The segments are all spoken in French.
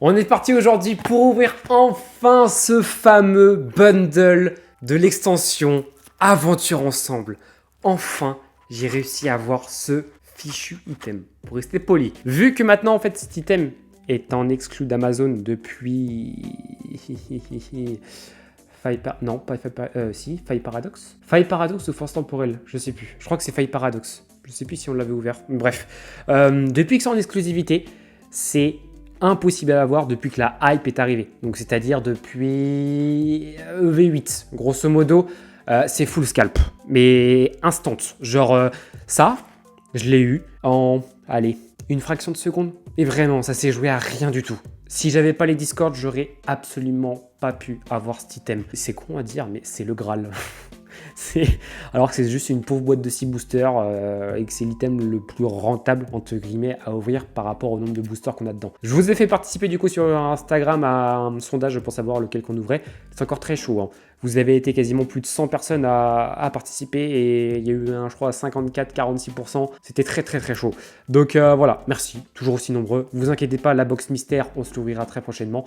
On est parti aujourd'hui pour ouvrir enfin ce fameux bundle de l'extension Aventure Ensemble. Enfin, j'ai réussi à avoir ce fichu item, pour rester poli. Vu que maintenant, en fait, cet item est en exclu d'Amazon depuis... Faille Paradox. Faille Paradox ou Force Temporelle, je sais plus. Je crois que c'est Faille Paradox. Je sais plus si on l'avait ouvert. Bref, depuis que c'est en exclusivité, c'est impossible à avoir depuis que la hype est arrivée. Donc c'est-à-dire depuis EV8. Grosso modo, c'est full scalp. Mais instant. Genre ça, je l'ai eu en, allez, une fraction de seconde. Et vraiment, ça s'est joué à rien du tout. Si j'avais pas les Discord, j'aurais absolument pas pu avoir cet item. C'est con à dire, mais c'est le Graal. Alors que c'est juste une pauvre boîte de 6 boosters et que c'est l'item le plus rentable entre guillemets à ouvrir par rapport au nombre de boosters qu'on a dedans. Je vous ai fait participer du coup sur Instagram à un sondage pour savoir lequel qu'on ouvrait. C'est encore très chaud, hein. Vous avez été quasiment plus de 100 personnes à participer et il y a eu je crois 54-46%. C'était très chaud. Donc voilà, merci, toujours aussi nombreux. Vous inquiétez pas, la box mystère, on se l'ouvrira très prochainement.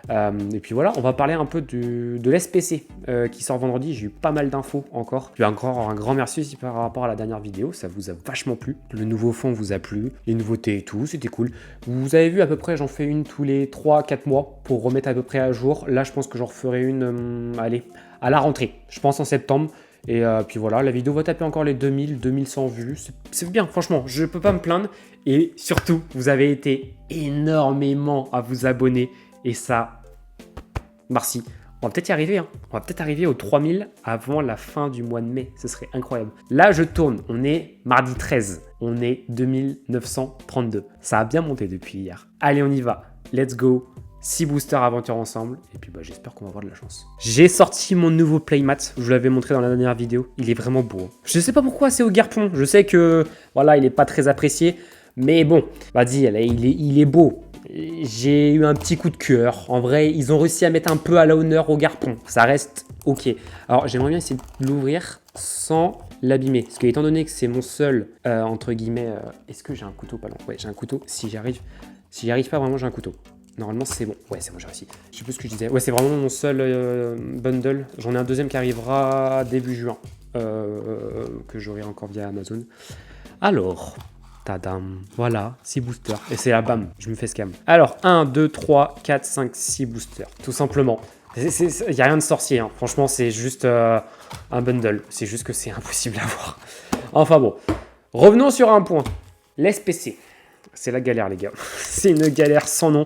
Et puis voilà, on va parler un peu de l'SPC qui sort vendredi. J'ai eu pas mal d'infos encore. Puis encore un grand merci aussi par rapport à la dernière vidéo, ça vous a vachement plu. Le nouveau fond vous a plu, les nouveautés et tout, c'était cool. Vous avez vu à peu près, j'en fais une tous les 3-4 mois pour remettre à peu près à jour. Là, je pense que j'en referai une, allez, à la rentrée, je pense en septembre. Et puis voilà, la vidéo va taper encore les 2100 vues. C'est bien, franchement, je peux pas me plaindre. Et surtout, vous avez été énormément à vous abonner. Et ça, merci. On va peut-être y arriver, hein. On va peut-être arriver aux 3000 avant la fin du mois de mai. Ce serait incroyable. Là, je tourne. On est mardi 13. On est 2932. Ça a bien monté depuis hier. Allez, on y va. Let's go. 6 boosters aventure ensemble. Et puis, j'espère qu'on va avoir de la chance. J'ai sorti mon nouveau playmat. Je vous l'avais montré dans la dernière vidéo. Il est vraiment beau. Je sais pas pourquoi c'est au garpon. Je sais que, voilà, il est pas très apprécié. Mais bon, vas-y, il est beau. J'ai eu un petit coup de cœur. En vrai, ils ont réussi à mettre un peu à l'honneur au garpon. Ça reste ok. Alors, j'aimerais bien essayer de l'ouvrir sans l'abîmer. Parce que étant donné que c'est mon seul, entre guillemets... Est-ce que j'ai un couteau pas loin? Ouais, j'ai un couteau. Si j'y arrive pas, vraiment, j'ai un couteau. Normalement, c'est bon. Ouais, c'est bon, j'ai réussi. Je sais plus ce que je disais. Ouais, c'est vraiment mon seul bundle. J'en ai un deuxième qui arrivera début juin. Que j'aurai encore via Amazon. Alors... Tadam. Voilà, 6 boosters. Et c'est la bam, je me fais scam. Alors, 1, 2, 3, 4, 5, 6 boosters. Tout simplement. Il n'y a rien de sorcier, hein. Franchement, c'est juste un bundle. C'est juste que c'est impossible à voir. Enfin bon. Revenons sur un point. L'SPC. C'est la galère, les gars. C'est une galère sans nom.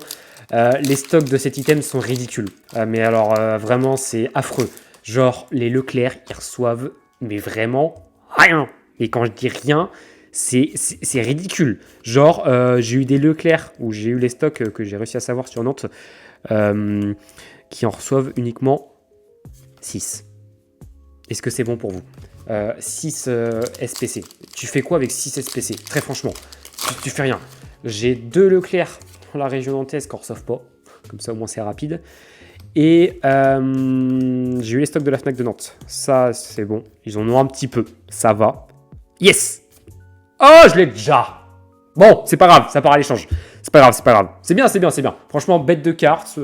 Les stocks de cet item sont ridicules. Mais alors, vraiment, c'est affreux. Genre, les Leclerc, ils reçoivent, mais vraiment rien. Et quand je dis rien... C'est ridicule. Genre, j'ai eu des Leclerc où j'ai eu les stocks que j'ai réussi à savoir sur Nantes qui en reçoivent uniquement 6. Est-ce que c'est bon pour vous? 6 SPC. Tu fais quoi avec 6 SPC? Très franchement, tu fais rien. J'ai 2 Leclerc dans la région nantaise qui ne reçoivent pas. Comme ça, au moins, c'est rapide. Et j'ai eu les stocks de la Fnac de Nantes. Ça, c'est bon. Ils en ont un petit peu. Ça va. Yes! Oh, je l'ai déjà. Bon, c'est pas grave, ça part à l'échange. C'est pas grave. C'est bien. Franchement, bête de cartes,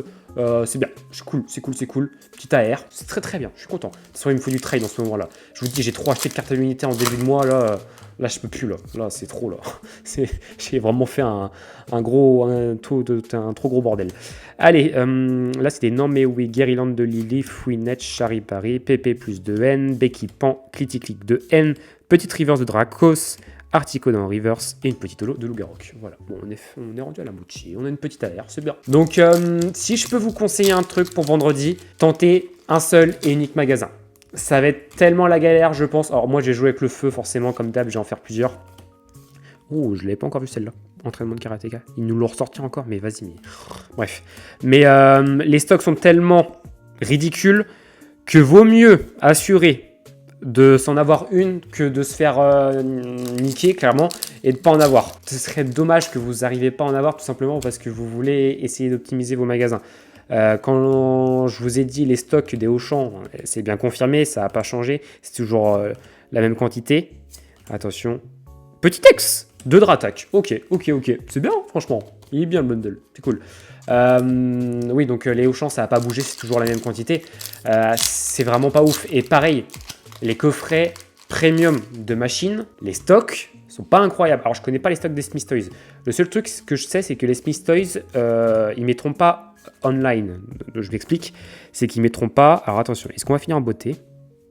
c'est bien. C'est cool. Petit AR, c'est très bien. Je suis content. De toute façon, il me faut du trade en ce moment-là. Je vous dis, j'ai trop acheté de cartes à l'unité en début de mois. Là, je peux plus. Là, c'est trop. Là, j'ai vraiment fait un trop gros bordel. Allez, là, c'était Nanmeoui, Guériland de Lily, Fouinette, Charipari, PP plus 2N, Becky Pan, Clitic de N, Petite Rivers de Dracos, Artico dans Reverse et une petite holo de Lougarok. Voilà, bon, on est rendu à la moitié, on a une petite AR, c'est bien. Donc, si je peux vous conseiller un truc pour vendredi, tentez un seul et unique magasin. Ça va être tellement la galère, je pense. Alors, moi, j'ai joué avec le feu, forcément, comme d'hab, je vais en faire plusieurs. Oh, je l'avais pas encore vu celle-là. Entraînement de karatéka. Ils nous l'ont ressorti encore, mais vas-y, mais... Bref. Mais les stocks sont tellement ridicules que vaut mieux assurer de s'en avoir une que de se faire niquer clairement et de pas en avoir. Ce serait dommage que vous n'arrivez pas à en avoir tout simplement parce que vous voulez essayer d'optimiser vos magasins. Quand je vous ai dit les stocks des Auchan, c'est bien confirmé, ça n'a pas changé, c'est toujours la même quantité. Attention, petit X, 2 Dratak. Ok. C'est bien, franchement. Il est bien le bundle. C'est cool. Oui, donc les Auchan, ça n'a pas bougé. C'est toujours la même quantité. C'est vraiment pas ouf. Et pareil, les coffrets premium de machines, les stocks sont pas incroyables. Alors, je connais pas les stocks des Smith Toys. Le seul truc que je sais, c'est que les Smith Toys, ils mettront pas online. Je m'explique. C'est qu'ils mettront pas... Alors, attention. Est-ce qu'on va finir en beauté?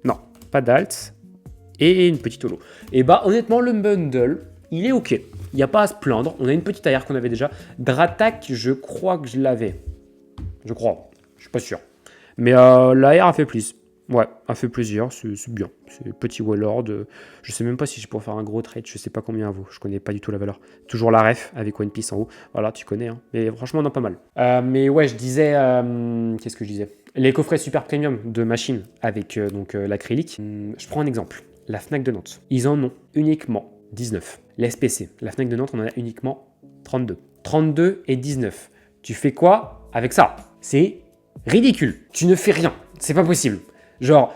Non, pas d'alt. Et une petite holo. Et bah, honnêtement, le bundle, il est ok. Il n'y a pas à se plaindre. On a une petite arrière qu'on avait déjà. Dratak, je crois que je l'avais. Je crois. Je suis pas sûr. Mais l'AR a fait plus. Ouais, a fait plaisir. C'est bien. C'est petit Wallord. Je sais même pas si je pourrais faire un gros trade. Je sais pas combien elle vaut. Je connais pas du tout la valeur. Toujours la ref avec One Piece en haut. Voilà, tu connais. Hein. Mais franchement, on en a pas mal. Mais ouais, je disais... Qu'est-ce que je disais? Les coffrets super premium de machines avec l'acrylique. Je prends un exemple. La Fnac de Nantes. Ils en ont uniquement 19. L'SPC, la Fnac de Nantes, on en a uniquement 32. 32 et 19. Tu fais quoi avec ça? C'est ridicule. Tu ne fais rien. C'est pas possible. Genre,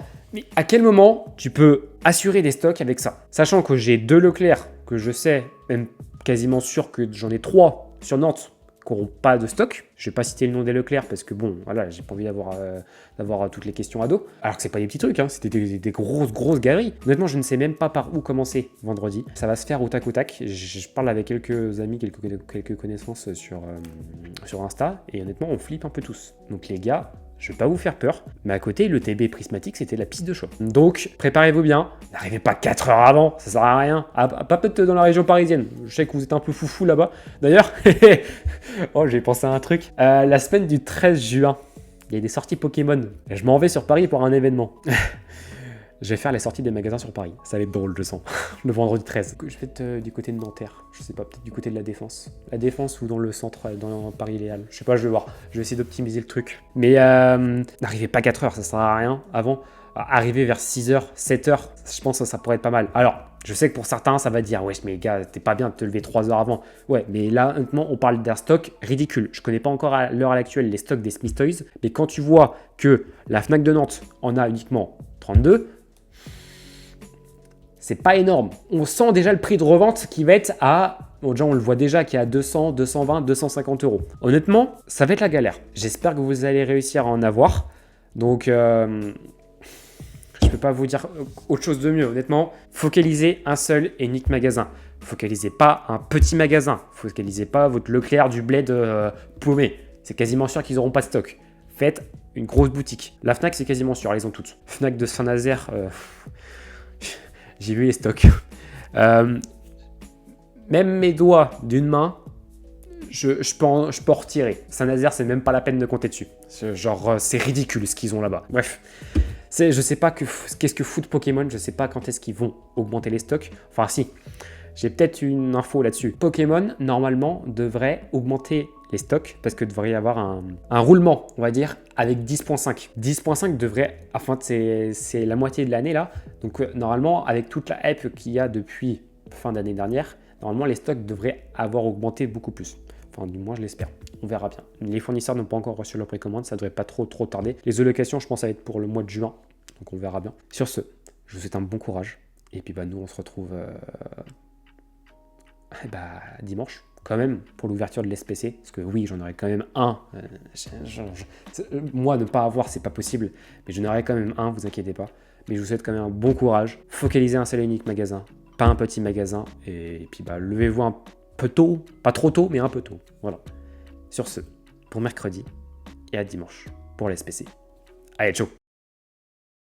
à quel moment tu peux assurer des stocks avec ça? Sachant que j'ai 2 Leclerc, que je sais, même quasiment sûr que j'en ai 3 sur Nantes, qui n'auront pas de stock. Je ne vais pas citer le nom des Leclerc parce que bon, voilà, j'ai pas envie d'avoir toutes les questions à dos. Alors que c'est pas des petits trucs, hein, c'était des grosses galeries. Honnêtement, je ne sais même pas par où commencer vendredi. Ça va se faire au tac au tac. Je parle avec quelques amis, quelques connaissances sur Insta, et honnêtement, on flippe un peu tous. Donc les gars, je vais pas vous faire peur, mais à côté, le TB Prismatique, c'était la piste de choix. Donc, préparez-vous bien. N'arrivez pas 4 heures avant, ça sert à rien. Pas peut-être dans la région parisienne. Je sais que vous êtes un peu foufou là-bas. D'ailleurs, oh, j'ai pensé à un truc. La semaine du 13 juin, il y a des sorties Pokémon. Je m'en vais sur Paris pour un événement. Je vais faire les sorties des magasins sur Paris. Ça va être drôle, je sens. Le vendredi 13. Je vais être du côté de Nanterre. Je sais pas, peut-être du côté de la Défense. La Défense ou dans le centre, dans Paris-Léal. Je sais pas, je vais voir. Je vais essayer d'optimiser le truc. Mais n'arrivez pas 4 heures, ça sert à rien. Avant, arriver vers 6 heures, 7 heures, je pense que ça pourrait être pas mal. Alors, je sais que pour certains, ça va dire, wesh, mais gars, t'es pas bien de te lever 3 heures avant. Ouais, mais là, honnêtement, on parle d'un stock ridicule. Je connais pas encore à l'heure actuelle les stocks des Smith Toys. Mais quand tu vois que la Fnac de Nantes en a uniquement 32, c'est pas énorme. On sent déjà le prix de revente qui va être à... Bon, déjà, on le voit déjà qui est à 200, 220, 250 euros. Honnêtement, ça va être la galère. J'espère que vous allez réussir à en avoir. Donc, je peux pas vous dire autre chose de mieux. Honnêtement, focalisez un seul et unique magasin. Focalisez pas un petit magasin. Focalisez pas votre Leclerc du bled paumé. C'est quasiment sûr qu'ils n'auront pas de stock. Faites une grosse boutique. La Fnac, c'est quasiment sûr. Ils ont toutes. Fnac de Saint-Nazaire... J'ai vu les stocks. Même mes doigts d'une main, je peux en retirer. Saint-Nazaire, c'est même pas la peine de compter dessus. Genre, c'est ridicule ce qu'ils ont là-bas. Bref, je sais pas qu'est-ce que fout Pokémon. Je sais pas quand est-ce qu'ils vont augmenter les stocks. Enfin, si. J'ai peut-être une info là-dessus. Pokémon, normalement, devrait augmenter les stocks parce que devrait y avoir un roulement, on va dire, avec 10.5. 10.5 devrait, enfin, c'est la moitié de l'année là. Donc, normalement, avec toute la hype qu'il y a depuis fin d'année dernière, normalement, les stocks devraient avoir augmenté beaucoup plus. Enfin, du moins, je l'espère. On verra bien. Les fournisseurs n'ont pas encore reçu leur précommande, ça devrait pas trop tarder. Les allocations, je pense, ça va être pour le mois de juin. Donc, on verra bien. Sur ce, je vous souhaite un bon courage. Et puis, bah, nous, on se retrouve... dimanche, quand même, pour l'ouverture de l'SPC. Parce que oui, j'en aurai quand même un. Moi, ne pas avoir, c'est pas possible. Mais j'en aurai quand même un, vous inquiétez pas. Mais je vous souhaite quand même un bon courage. Focalisez un seul et unique magasin. Pas un petit magasin. Et puis, levez-vous un peu tôt. Pas trop tôt, mais un peu tôt. Voilà. Sur ce, pour mercredi et à dimanche pour l'SPC. Allez, ciao!